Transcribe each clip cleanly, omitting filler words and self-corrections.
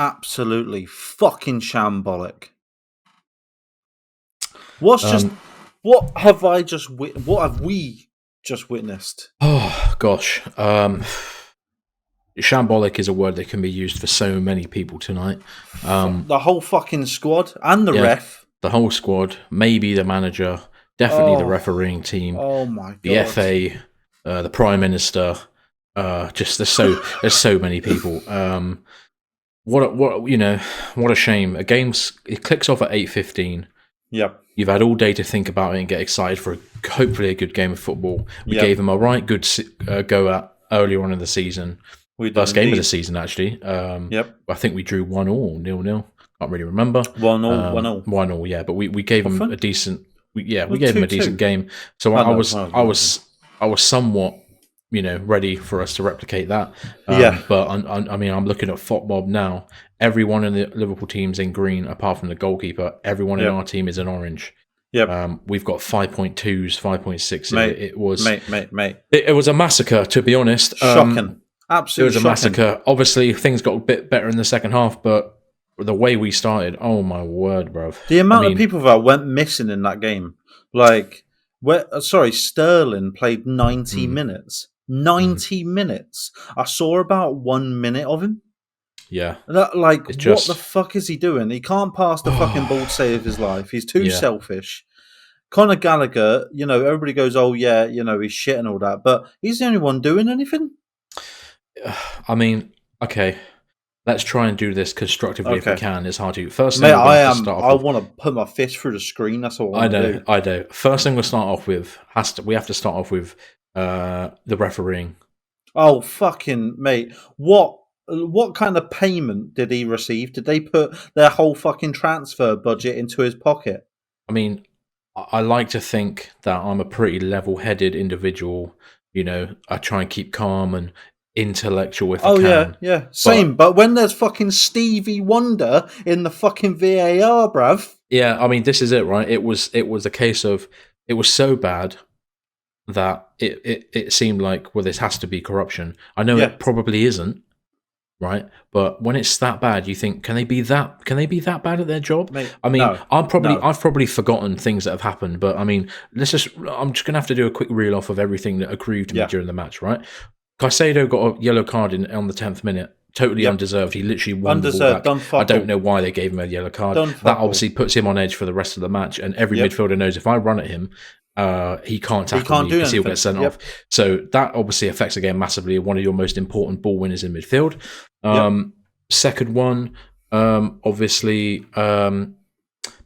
absolutely fucking shambolic. What have we just witnessed? Oh gosh, shambolic is a word that can be used for so many people tonight. The whole fucking squad and the ref, the whole squad, maybe the manager, definitely the refereeing team. Oh my god, the FA, the Prime Minister. Just there's so many people. What a shame. It clicks off at 8:15. Yep. You've had all day to think about it and get excited for hopefully a good game of football. We gave them a right good go at earlier on in the season. First game of the season, actually. Yep. I think we drew 1-1, 0-0. Can't really remember. 1-0. 1-0, yeah. But we gave them a decent. We gave them a decent game. So I was somewhat, ready for us to replicate that. But I'm looking at FotMob now. Everyone in the Liverpool team's in green, apart from the goalkeeper. Everyone in our team is in orange. Yep. We've got 5.2s, 5.6s. Mate, it was mate. It was a massacre, to be honest. Shocking. Absolutely. It was a massacre. Obviously, things got a bit better in the second half, but the way we started, oh my word, bruv. The amount of people that went missing in that game. Sterling played 90 minutes. 90 minutes. I saw about 1 minute of him. Yeah. What the fuck is he doing? He can't pass the fucking ball to save his life. He's too selfish. Conor Gallagher, everybody goes, oh yeah, he's shit and all that, but he's the only one doing anything. Okay. Let's try and do this constructively if we can. It's hard to. First thing, I want to put my fist through the screen. That's all I do. I do. First thing we'll start off with we have to start off with the refereeing. Oh fucking mate! What kind of payment did he receive? Did they put their whole fucking transfer budget into his pocket? I like to think that I'm a pretty level-headed individual. I try and keep calm and intellectual if I can. Yeah. Same, but when there's fucking Stevie Wonder in the fucking VAR, bruv. Yeah, this is it, right? It was a case of it was so bad that it seemed like, well, this has to be corruption. I know it probably isn't, right? But when it's that bad, you think, can they be that bad at their job? Mate, I've probably forgotten things that have happened, but I'm just gonna have to do a quick reel off of everything that accrued to me during the match, right? Caicedo got a yellow card on the 10th minute. Totally undeserved. He literally won the ball back. I don't know why they gave him a yellow card. That obviously puts him on edge for the rest of the match. And every midfielder knows if I run at him, he can't tackle me because he'll get sent off. So that obviously affects the game massively. One of your most important ball winners in midfield. Second one, obviously, Ben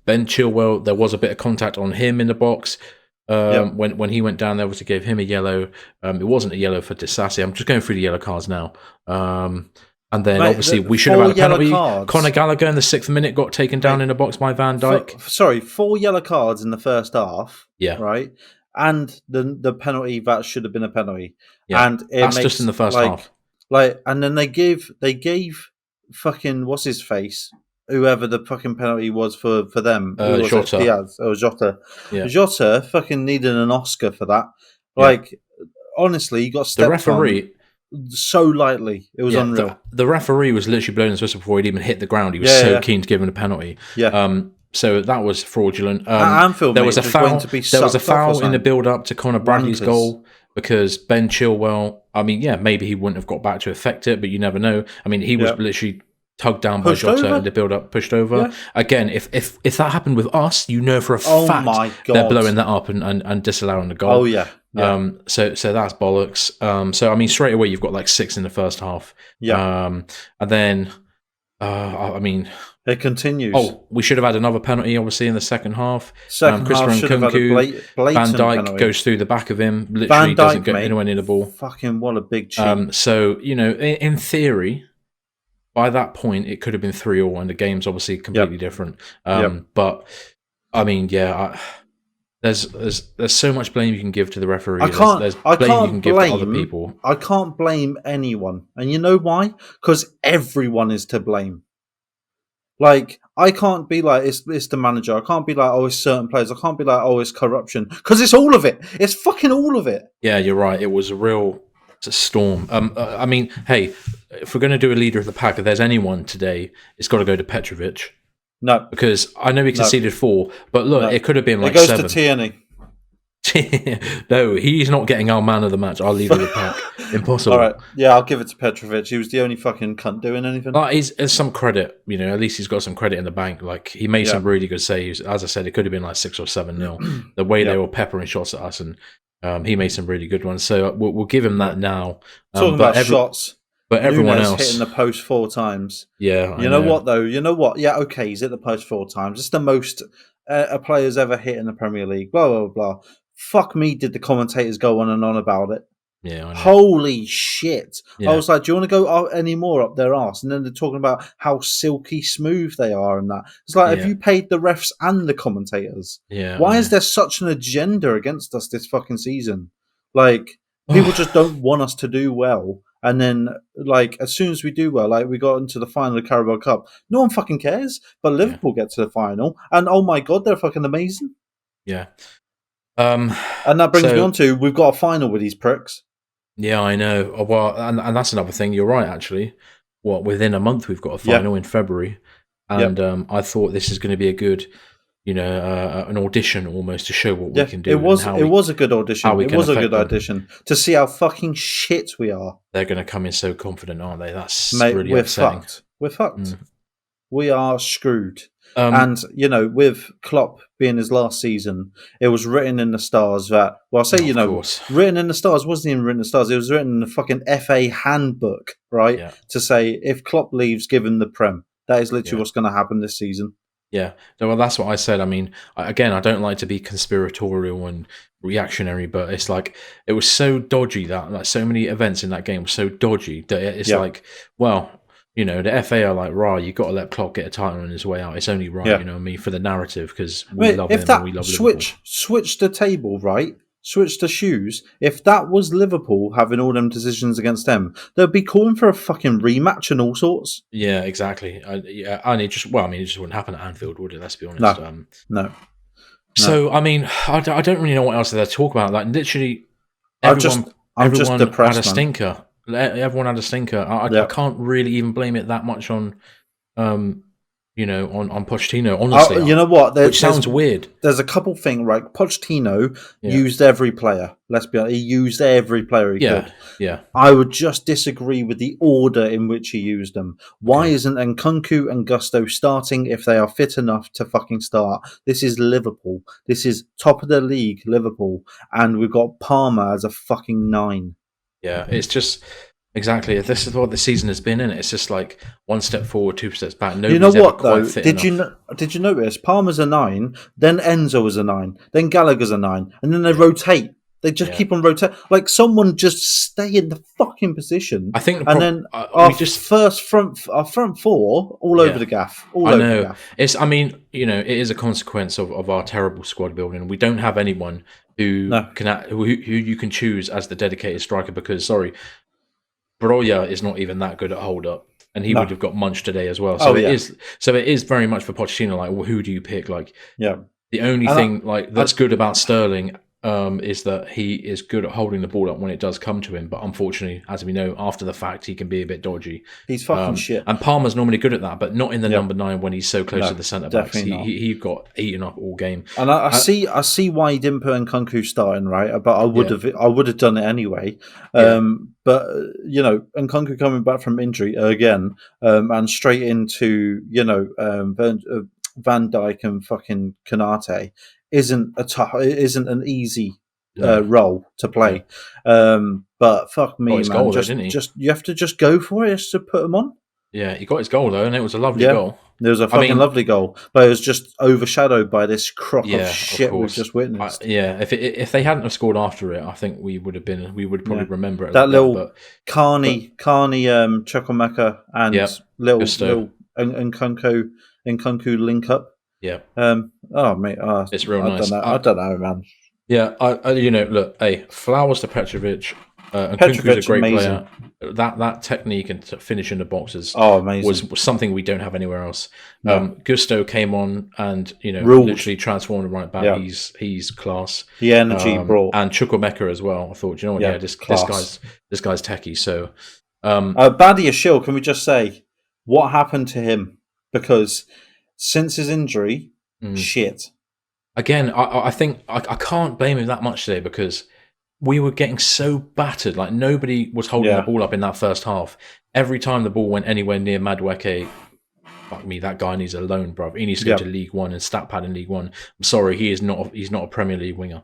Chilwell. There was a bit of contact on him in the box. When he went down, they obviously gave him a yellow. It wasn't a yellow for Disasi. I'm just going through the yellow cards now. And then obviously we should have had a penalty. Conor Gallagher in the 6th minute got taken down in the box by Van Dijk. 4 yellow cards in the first half. Yeah. Right. And the penalty that should have been a penalty. Yeah. And that's just in the first half. And then they gave fucking what's his face, whoever the fucking penalty was for them. Jota. Diaz or Jota. Yeah. Jota fucking needed an Oscar for that. Honestly, he got stepped the referee on so lightly. It was unreal. The referee was literally blowing his whistle before he'd even hit the ground. He was so keen to give him a penalty. Yeah. So that was fraudulent. At Anfield, there was a foul. There was a foul in the build-up to Conor Bradley's goal because Ben Chilwell. Maybe he wouldn't have got back to affect it, but you never know. He was literally tugged down by Jota in the build-up, pushed over. Yeah. Again, if that happened with us, for a fact they're blowing that up and disallowing the goal. Oh yeah. So that's bollocks. So straight away you've got 6 in the first half. Yeah. And then it continues. Oh, we should have had another penalty, obviously, in the second half. Christopher Nkunku, Van Dijk goes through the back of him. Literally doesn't get anywhere near the ball. Fucking what a big cheat. So in theory, by that point, it could have been 3-3, and the game's obviously completely different. But there's so much blame you can give to the referee. There's blame you can give to other people. I can't blame anyone, and you know why? Because everyone is to blame. I can't be like it's the manager. I can't be like it's certain players. I can't be like it's corruption because it's all of it. It's fucking all of it. Yeah, you're right. It was a real It's a storm. I mean, hey, if we're going to do a leader of the pack, if there's anyone today, it's got to go to Petrovic. No, because I know he conceded 4, but look, it could have been like it goes 7. to Tierney. No, he's not getting our man of the match. Our leader of the pack. Impossible. All right, yeah, I'll give it to Petrovic. He was the only fucking cunt doing anything. He's some credit, at least he's got some credit in the bank. Like, he made some really good saves. As I said, it could have been like 6 or 7-0. The way they were peppering shots at us, and he made some really good ones. So we'll give him that now. Talking about shots, but everyone else hitting the post 4 times. Yeah, you know what though? You know what? Yeah, okay, he's hit the post 4 times. It's the most a player's ever hit in the Premier League. Blah blah blah. Fuck me, did the commentators go on and on about it? Yeah, I know. Holy shit! Yeah. I was like, do you want to go any more up their arse? And then they're talking about how silky smooth they are and that. It's like, have you paid the refs and the commentators? Yeah. Why is there such an agenda against us this fucking season? Like, people just don't want us to do well. And then, like, as soon as we do well, like, we got into the final of the Carabao Cup, no one fucking cares. But Liverpool get to the final, and oh my god, they're fucking amazing. Yeah. And that brings me on to, we've got a final with these pricks. Yeah, I know. Well, and that's another thing. You're right, actually. Within a month we've got a final in February, and I thought this is going to be a good, an audition almost to show what we can do. It was a good audition. It was a good audition to see how fucking shit we are. They're going to come in so confident, aren't they? That's really upsetting. Fucked. We're fucked. We are screwed. And, with Klopp being his last season, it was written in the stars that, well, I'll say, written in the stars, wasn't even written in the stars, it was written in the fucking FA handbook, right? Yeah. To say, if Klopp leaves, give him the Prem. That is literally what's going to happen this season. Yeah. Well, that's what I said. I mean, again, I don't like to be conspiratorial and reactionary, but it's like, it was so dodgy that, like, so many events in that game were so dodgy that it's like, well, the FA are like, right, you've got to let Klopp get a title on his way out. It's only right, for the narrative, because we love him and we love Liverpool. Switch the table, right? Switch the shoes. If that was Liverpool having all them decisions against them, they'd be calling for a fucking rematch and all sorts. Yeah, exactly. And it just wouldn't happen at Anfield, would it? Let's be honest. No. So, I mean, I don't really know what else to talk about. Like, literally, everyone depressed, had a stinker. Everyone had a stinker. I can't really even blame it that much on, on Pochettino. Honestly, you know what? Which sounds weird. There's a couple things, right? Pochettino used every player. Let's be honest, he used every player he could. Yeah. I would just disagree with the order in which he used them. Why isn't Nkunku and Gusto starting if they are fit enough to fucking start? This is Liverpool. This is top of the league, Liverpool, and we've got Palmer as a fucking 9. Yeah, it's just exactly. This is what the season has been, it's just like 1 step forward, 2 steps back. Nobody's you know what ever though? Quite Did you notice Palmer's a 9, then Enzo is a 9, then Gallagher's a 9, and then they rotate. They just keep on rotating. Like, someone just stay in the fucking position. I think, our front 4 all over the gaff. I know. It's. I mean, it is a consequence of our terrible squad building. We don't have anyone who you can choose as the dedicated striker, because Broja is not even that good at hold up, and he would have got munched today as well. So it is very much for Pochettino. Like, well, who do you pick? Like, the only thing that's good about Sterling is that he is good at holding the ball up when it does come to him. But unfortunately, as we know, after the fact, he can be a bit dodgy. He's fucking shit. And Palmer's normally good at that, but not in the number 9 when he's so close to the centre backs. He got eaten up all game. And I see why he didn't put Nkunku starting, right? But I would have done it anyway. But Nkunku coming back from injury again, and straight into Van Dijk and fucking Konate isn't an easy role to play. But fuck me, man. Goal, just you have to just go for it just to put him on. Yeah, he got his goal though, and it was a lovely goal. It was a fucking lovely goal, but it was just overshadowed by this crock of shit we've just witnessed. If they hadn't have scored after it, I think we would probably remember it. That little Carney Chukwuemeka and little Nkunku link up. Yeah. Mate. It's real nice. I don't know, man. Yeah. Look. Hey, flowers to Petrovic. And Kunku's a great amazing player. That technique and finish in the boxes amazing. was something we don't have anywhere else. No. Gusto came on and Ruled. literally transformed right back. Yeah. He's class. The energy brought, and Chukwuemeka as well. I thought, you know what? Yeah, this guy's techie. So, Badia Shill, can we just say what happened to him? Because since his injury, shit. Again, I think I can't blame him that much today because we were getting so battered. Like nobody was holding the ball up in that first half. Every time the ball went anywhere near Madueke, fuck me, that guy needs a loan, bro. He needs to go to League One and stat pad in League One. I'm sorry, he's not a Premier League winger.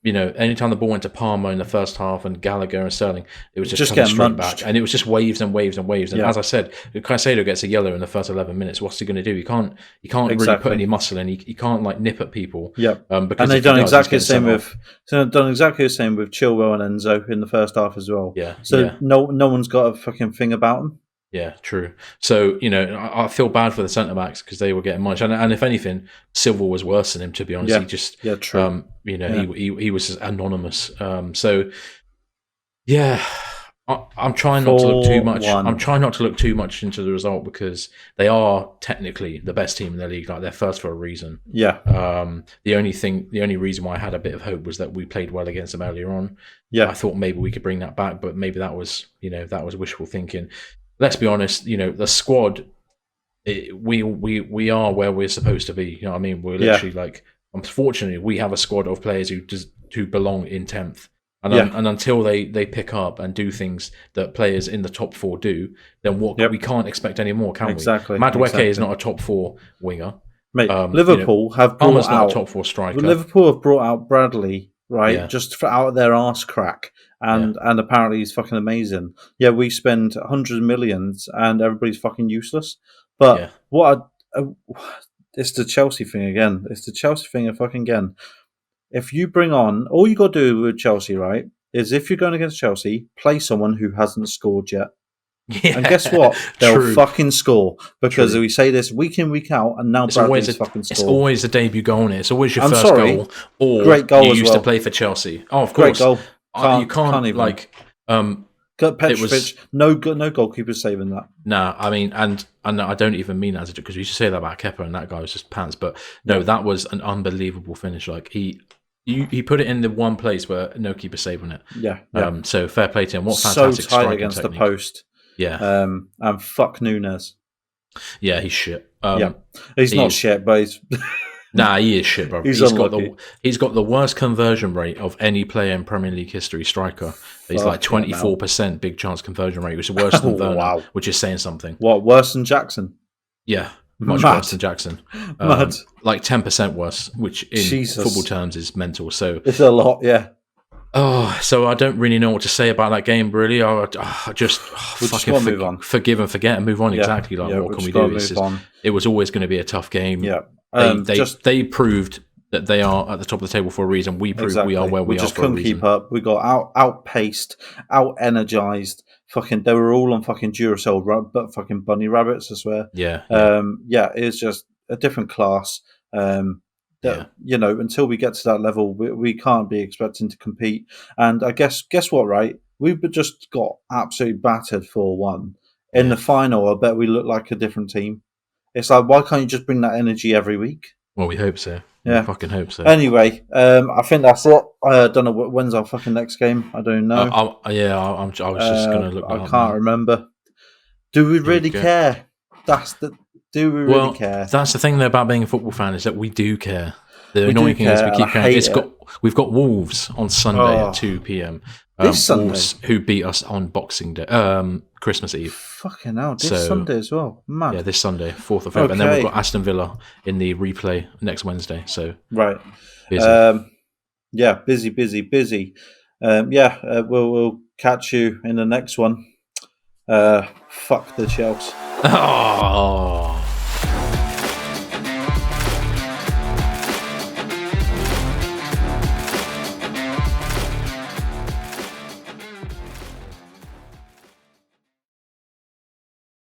Anytime the ball went to Palmer in the first half and Gallagher and Sterling, it was just coming straight back. And it was just waves and waves and waves. And as I said, Caicedo gets a yellow in the first 11 minutes. What's he going to do? He can't really put any muscle in. He can't like nip at people. Yeah. Because and they've done exactly the same with Chilwell and Enzo in the first half as well. Yeah. So no one's got a fucking thing about them. Yeah, true. So, I feel bad for the centre-backs because they were getting much. And if anything, Silva was worse than him, to be honest. Yeah. He just, true. He was just anonymous. I'm trying not to look too much. I'm trying not to look too much into the result because they are technically the best team in the league. Like they're first for a reason. Yeah. The only reason why I had a bit of hope was that we played well against them earlier on. Yeah. I thought maybe we could bring that back, but maybe that was wishful thinking. Let's be honest, the squad, we are where we're supposed to be. You know what I mean? We're literally unfortunately, we have a squad of players who belong in 10th. And until they pick up and do things that players in the top 4 do, then we can't expect any more, can we? Madueke is not a top 4 winger. Mate, Liverpool have brought out a top 4 striker. Liverpool have brought out Bradley, right? Just for out of their arse crack. And apparently he's fucking amazing. Yeah, we spend hundreds of millions and everybody's fucking useless. But it's the Chelsea thing again. If you bring on, all you got to do with Chelsea, right, is if you're going against Chelsea, play someone who hasn't scored yet. Yeah, and guess what? They'll fucking score because we say this week in, week out, and now Bradley's fucking scored. It's always a debut goal in it. It's always your first goal. Or great goal you as used to play for Chelsea. Oh, of course. Great goal. You can't even. Petrovic, no goalkeeper saving that. Nah, I mean, and I don't even mean that as a joke because we used to say that about Kepa and that guy was just pants. But no, that was an unbelievable finish. Like he put it in the one place where no keeper saving it. Yeah. So fair play to him. What fantastic so tight striking against technique. The post. Yeah. And fuck Nunes. Yeah, he's shit. He's not shit, but he's. Nah, he is shit, bro. He's got the worst conversion rate of any player in Premier League history. Striker. He's like 24% big chance conversion rate, which is worse than Werner, which is saying something. What, worse than Jackson? Yeah, much worse than Jackson. Mad. Like 10% worse, which in football terms is mental. So it's a lot, yeah. Oh, so I don't really know what to say about that game, really. I just move on. Forgive and forget and move on. Exactly. Like, what can we do? It was always going to be a tough game. Yeah. They proved that they are at the top of the table for a reason. We proved we are where we are for a reason. We just couldn't keep up. We got outpaced, out-energized. Fucking, they were all on fucking Duracell, but fucking bunny rabbits, I swear. Yeah. It was just a different class. Until we get to that level, we can't be expecting to compete. And I guess what, right? We've just got absolutely battered 4-1. In the final, I bet we look like a different team. It's like, why can't you just bring that energy every week? Well, we hope so. Yeah. We fucking hope so. Anyway, I think that's it. I don't know when's our fucking next game. I don't know. I was just going to look that up. I can't remember. Do we really care? Do we really care? That's the thing though about being a football fan is that we do care. The annoying thing is we keep caring. We've got Wolves on Sunday at 2 p.m. This Sunday? Wolves who beat us on Boxing Day, Christmas Eve. Fucking hell, this Sunday as well. Mad. Yeah, this Sunday, 4th of February. And then we've got Aston Villa in the replay next Wednesday. So right. Busy. Busy. We'll catch you in the next one. Fuck the Chelsea. Oh.